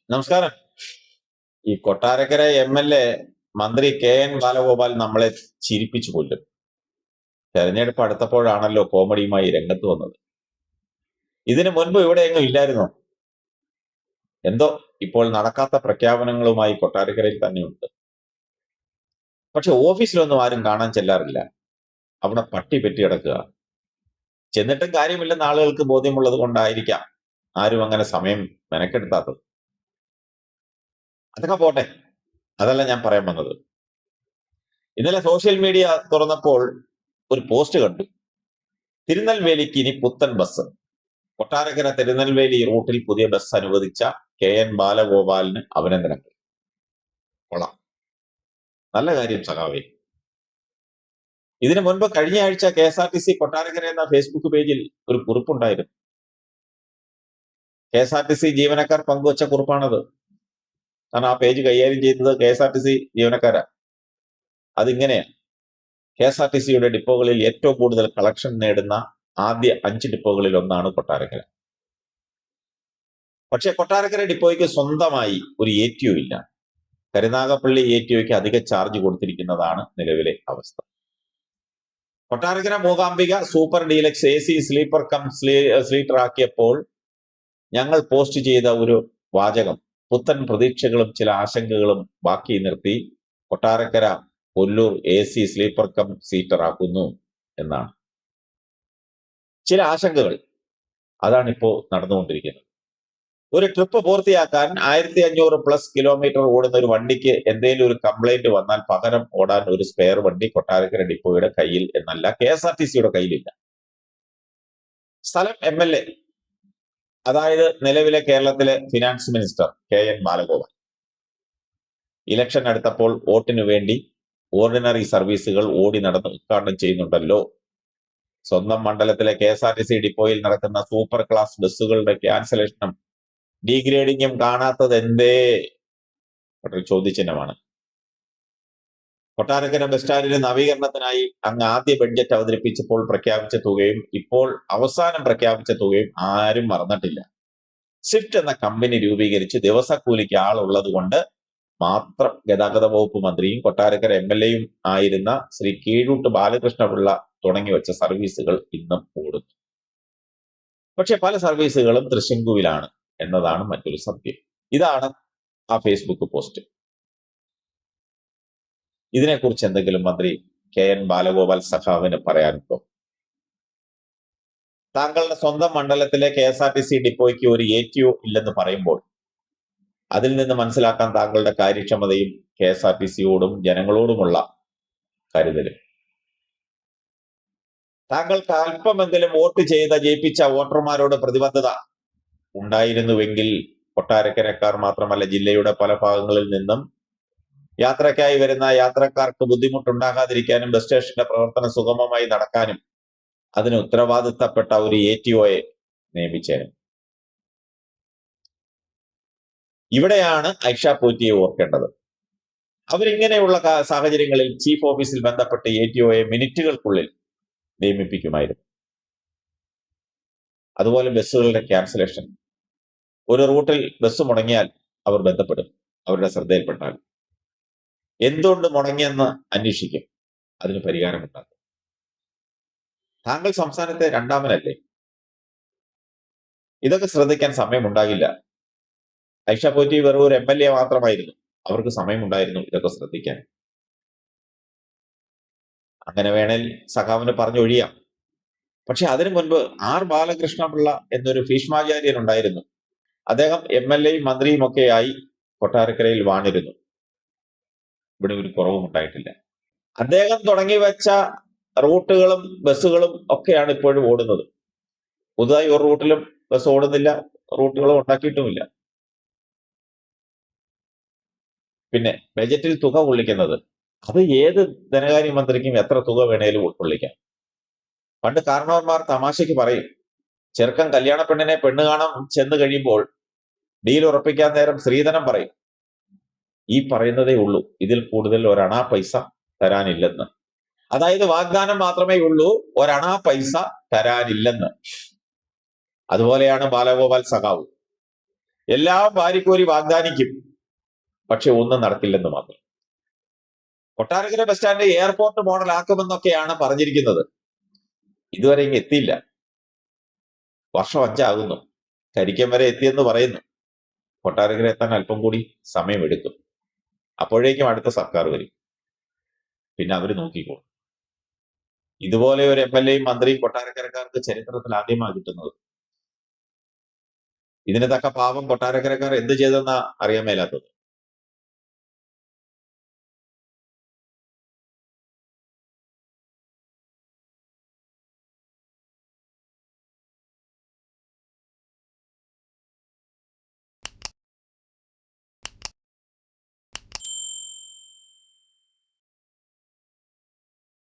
നമസ്കാരം. ഈ കൊട്ടാരക്കര എം.എൽ.എ. മന്ത്രി കെ.എൻ. ബാലഗോപാൽ നമ്മളെ ചിരിപ്പിച്ചു കൊല്ലും. തെരഞ്ഞെടുപ്പ് അടുത്തപ്പോഴാണല്ലോ കോമഡിയുമായി രംഗത്ത് വന്നത്. ഇതിനു മുൻപ് ഇവിടെയെങ്ങും ഇല്ലായിരുന്നോ? എന്തോ ഇപ്പോൾ നടക്കാത്ത പ്രഖ്യാപനങ്ങളുമായി കൊട്ടാരക്കരയിൽ തന്നെയുണ്ട്. പക്ഷെ ഓഫീസിലൊന്നും ആരും കാണാൻ ചെല്ലാറില്ല. അവിടെ പട്ടി പെറ്റി കിടക്കുക. ചെന്നിട്ടും കാര്യമില്ലെന്ന് ആളുകൾക്ക് ബോധ്യമുള്ളത് കൊണ്ടായിരിക്കാം ആരും അങ്ങനെ സമയം മെനക്കെടുത്താത്തത്. അതൊക്കെ പോട്ടെ, അതല്ല ഞാൻ പറയാൻ വന്നത്. ഇന്നലെ സോഷ്യൽ മീഡിയ തുറന്നപ്പോൾ ഒരു പോസ്റ്റ് കണ്ടു. തിരുനെൽവേലിക്ക് ഇനി പുത്തൻ ബസ്. കൊട്ടാരക്കര തിരുനെൽവേലി റൂട്ടിൽ പുതിയ ബസ് അനുവദിച്ച കെ.എൻ. ബാലഗോപാലിന് അഭിനന്ദനങ്ങൾ. കൊള്ളാം, നല്ല കാര്യം സഖാവേ. ഇതിനു മുൻപ് കഴിഞ്ഞ ആഴ്ച KSRTC കൊട്ടാരക്കര എന്ന ഫേസ്ബുക്ക് പേജിൽ ഒരു കുറിപ്പുണ്ടായിരുന്നു. KSRTC ജീവനക്കാർ പങ്കുവച്ച കുറിപ്പാണത്. കാരണം ആ പേജ് കൈകാര്യം ചെയ്തത് KSRTC ജീവനക്കാരാ. അതിങ്ങനെയാണ്: KSRTCയുടെ ഡിപ്പോകളിൽ ഏറ്റവും കൂടുതൽ കളക്ഷൻ നേടുന്ന ആദ്യ 5 ഡിപ്പോകളിൽ ഒന്നാണ് കൊട്ടാരക്കര. പക്ഷെ കൊട്ടാരക്കര ഡിപ്പോയ്ക്ക് സ്വന്തമായി ഒരു ATO ഇല്ല. കരുനാഗപ്പള്ളി ATOയ്ക്ക് അധിക ചാർജ് കൊടുത്തിരിക്കുന്നതാണ് നിലവിലെ അവസ്ഥ. Kottarakkara Mookambika super deluxe AC sleeper cum seater ആക്കിയപ്പോൾ ഞങ്ങൾ പോസ്റ്റ് ചെയ്ത ഒരു വാചകം പുത്തൻ പ്രതീക്ഷകളും ചില ആശങ്കകളും ബാക്കി നിർത്തി Kottarakkara Kollur AC sleeper cum seater ആക്കുന്നു എന്നാണ്. ചില ആശങ്കകൾ, അതാണിപ്പോ നടന്നുകൊണ്ടിരിക്കുന്നത്. ഒരു ട്രിപ്പ് പൂർത്തിയാക്കാൻ 1500+ കിലോമീറ്റർ ഓടുന്ന ഒരു വണ്ടിക്ക് എന്തെങ്കിലും ഒരു കംപ്ലൈന്റ് വന്നാൽ പകരം ഓടാൻ ഒരു സ്പെയർ വണ്ടി കൊട്ടാരക്കര ഡിപ്പോയുടെ കയ്യിൽ എന്നല്ല KSRTCയുടെ കയ്യിലില്ല. സ്ഥലം MLA, അതായത് നിലവിലെ കേരളത്തിലെ finance minister K N. Balagopal. Election അടുത്തപ്പോൾ വോട്ടിനു വേണ്ടി ഓർഡിനറി സർവീസുകൾ ഓടി നടന്ന് ഉദ്ഘാടനം ചെയ്യുന്നുണ്ടല്ലോ. സ്വന്തം മണ്ഡലത്തിലെ KSRTC ഡിപ്പോയിൽ നടക്കുന്ന സൂപ്പർ ക്ലാസ് ബസ്സുകളുടെ ക്യാൻസലേഷനും ഡീഗ്രേഡിങ്ങും കാണാത്തത് എന്തേ? ഒരു ചോദ്യചിഹ്നമാണ്. കൊട്ടാരക്കര ബസ് സ്റ്റാൻഡിന്റെ നവീകരണത്തിനായി അങ്ങ് ആദ്യ ബഡ്ജറ്റ് അവതരിപ്പിച്ചപ്പോൾ പ്രഖ്യാപിച്ച തുകയും ഇപ്പോൾ അവസാനം പ്രഖ്യാപിച്ച തുകയും ആരും മറന്നിട്ടില്ല. സ്വിഫ്റ്റ് എന്ന കമ്പനി രൂപീകരിച്ച് ദിവസക്കൂലിക്ക് ആളുള്ളത് കൊണ്ട് മാത്രം ഗതാഗത വകുപ്പ് മന്ത്രിയും കൊട്ടാരക്കര MLAയും ആയിരുന്ന ശ്രീ കീഴൂട്ട് ബാലകൃഷ്ണപിള്ള തുടങ്ങി വെച്ച സർവീസുകൾ ഇന്നും ഓടുന്നു. പക്ഷെ പല സർവീസുകളും തൃശങ്കുവിലാണ് എന്നതാണ് മറ്റൊരു സത്യം. ഇതാണ് ആ ഫേസ്ബുക്ക് പോസ്റ്റ്. ഇതിനെക്കുറിച്ച് എന്തെങ്കിലും മന്ത്രി കെ.എൻ. ബാലഗോപാൽ സഖാവിന് പറയാനുണ്ടോ? താങ്കളുടെ സ്വന്തം മണ്ഡലത്തിലെ KSRTC ഡിപ്പോയ്ക്ക് ഒരു ATO ഇല്ലെന്ന് പറയുമ്പോൾ അതിൽ നിന്ന് മനസ്സിലാക്കാൻ താങ്കളുടെ കാര്യക്ഷമതയും KSRTCയോടും ജനങ്ങളോടുമുള്ള കരുതലും. താങ്കൾക്ക് അല്പമെങ്കിലും വോട്ട് ചെയ്ത ജയിപ്പിച്ച വോട്ടർമാരോട് പ്രതിബദ്ധത ഉണ്ടായിരുന്നുവെങ്കിൽ കൊട്ടാരക്കരക്കാർ മാത്രമല്ല ജില്ലയുടെ പല ഭാഗങ്ങളിൽ നിന്നും യാത്രയ്ക്കായി വരുന്ന യാത്രക്കാർക്ക് ബുദ്ധിമുട്ടുണ്ടാകാതിരിക്കാനും ബസ് സ്റ്റേഷന്റെ പ്രവർത്തനം സുഗമമായി നടക്കാനും അതിന് ഉത്തരവാദിത്തപ്പെട്ട ഒരു ATOയെ നിയമിച്ചേനും. ഇവിടെയാണ് ഐഷ പോറ്റിയെ ഓർക്കേണ്ടത്. അവരിങ്ങനെയുള്ള സാഹചര്യങ്ങളിൽ ചീഫ് ഓഫീസിൽ ബന്ധപ്പെട്ട് ATOയെ മിനിറ്റുകൾക്കുള്ളിൽ നിയമിപ്പിക്കുമായിരുന്നു. അതുപോലെ ബസ്സുകളുടെ ക്യാൻസലേഷൻ, ഒരു റൂട്ടിൽ ബസ് മുടങ്ങിയാൽ അവർ ബന്ധപ്പെടും. അവരുടെ ശ്രദ്ധയിൽപ്പെട്ടാൽ എന്തുകൊണ്ട് മുടങ്ങിയെന്ന് അന്വേഷിക്കും, അതിന് പരിഹാരമുണ്ടാകും. താങ്കൾ സംസ്ഥാനത്തെ രണ്ടാമനല്ലേ? ഇതൊക്കെ ശ്രദ്ധിക്കാൻ സമയമുണ്ടാകില്ല. ഐഷ പോറ്റി വെറും ഒരു MLA മാത്രമായിരുന്നു. അവർക്ക് സമയമുണ്ടായിരുന്നു ഇതൊക്കെ ശ്രദ്ധിക്കാൻ. അങ്ങനെ വേണേൽ സഖാവിന് പറഞ്ഞൊഴിയാം. പക്ഷെ അതിനു മുൻപ് ബാലകൃഷ്ണപിള്ള എന്നൊരു ഭീഷ്മാചാര്യൻ ഉണ്ടായിരുന്നു. അദ്ദേഹം MLAയും മന്ത്രിയും ഒക്കെയായി കൊട്ടാരക്കരയിൽ വാണിരുന്നു. ഇവിടെ ഒരു കുറവും ഉണ്ടായിട്ടില്ല. അദ്ദേഹം തുടങ്ങി വെച്ച റൂട്ടുകളും ബസ്സുകളും ഒക്കെയാണ് ഇപ്പോഴും ഓടുന്നത്. പുതുതായി ഒരു റൂട്ടിലും ബസ് ഓടുന്നില്ല, റൂട്ടുകളും ഉണ്ടാക്കിയിട്ടുമില്ല. പിന്നെ ബജറ്റിൽ തുക കൊള്ളിക്കുന്നത്, അത് ഏത് ധനകാര്യമന്ത്രിക്കും എത്ര തുക വേണേലും ഉൾക്കൊള്ളിക്കാം. പണ്ട് കാരണവന്മാർ തമാശയ്ക്ക് പറയും, ചെറുക്കൻ കല്യാണ പെണ്ണിനെ പെണ്ണ് കാണാൻ ചെന്ന് കഴിയുമ്പോൾ ഡീൽ ഉറപ്പിക്കാൻ നേരം സ്ത്രീധനം പറയും. ഈ പറയുന്നതേ ഉള്ളൂ, ഇതിൽ കൂടുതൽ ഒരണാ പൈസ തരാനില്ലെന്ന്. അതായത് വാഗ്ദാനം മാത്രമേ ഉള്ളൂ, ഒരണാ പൈസ തരാനില്ലെന്ന്. അതുപോലെയാണ് ബാലഗോപാൽ സഖാവ്. എല്ലാം വാരിക്കോരി വാഗ്ദാനിക്കും, പക്ഷെ ഒന്നും നടക്കില്ലെന്ന് മാത്രം. കൊട്ടാരക്കര ബസ് സ്റ്റാൻഡ് എയർപോർട്ട് മോഡലാക്കുമെന്നൊക്കെയാണ് പറഞ്ഞിരിക്കുന്നത്. ഇതുവരെ ഇങ്ങ് എത്തിയില്ല. വർഷം 5 ആകുന്നു. കരിക്കം വരെ എത്തിയെന്ന് പറയുന്നു. കൊട്ടാരക്കര എത്താൻ അല്പം കൂടി സമയമെടുക്കും. അപ്പോഴേക്കും അടുത്ത സർക്കാർ വരും. പിന്നെ അവര് നോക്കിക്കോളും. ഇതുപോലെ ഒരു MLA-യും മന്ത്രിയും കൊട്ടാരക്കരക്കാർക്ക് ചരിത്രത്തിൽ ആദ്യമാണ് കിട്ടുന്നത്. ഇതിന് തക്ക പാവം കൊട്ടാരക്കരക്കാർ എന്ത് ചെയ്തെന്നാ അറിയാൻ മേലാത്തത്.